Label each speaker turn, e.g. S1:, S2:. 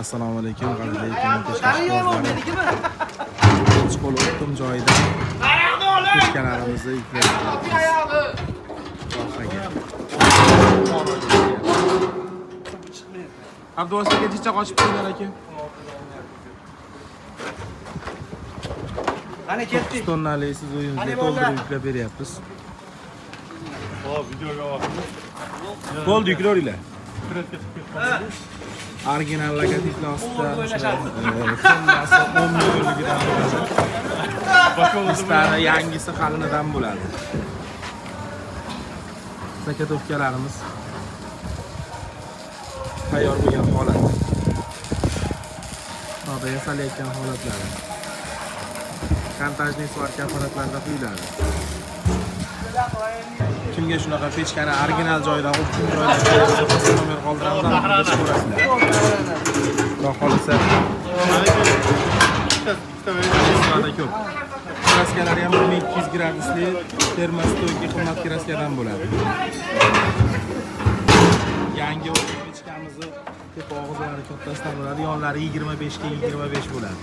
S1: Assalomu alaykum. Shkol o'tdim joyida. Pechkalarimizni yuklayapmiz. Abduvositaga jicha qochib qo'ygan aka.
S2: Qani ketdik.
S1: 9 tonnali siz o'yinizga to'ldirib yuklab beryapmiz.
S3: Hop, videoga oldim.
S1: Bo'ldi yuklaringlar. Original logotipi ostida hammasi 10 millionligidan bo'ladi. Istari yangisi qalinidan bo'ladi. Zakotovkalarimiz tayyor bo'lgan holat. Hozir yasalayotgan holatlari. Montajniy svarka apparatlarida quyiladi. Kimga shunaqa pechkani original joyda, optim joyda nomer qoldiramiz, aniq ko'rasizlar. Xudo xolisa. Ikkita ko'p. Kraskalari ham 1200 gradusli termostoyki qimmat kraskadan bo'ladi. Yangi pechkamizni tepa og'izlari kattasidan bo'ladi, yonlari 25 ga 25 bo'ladi.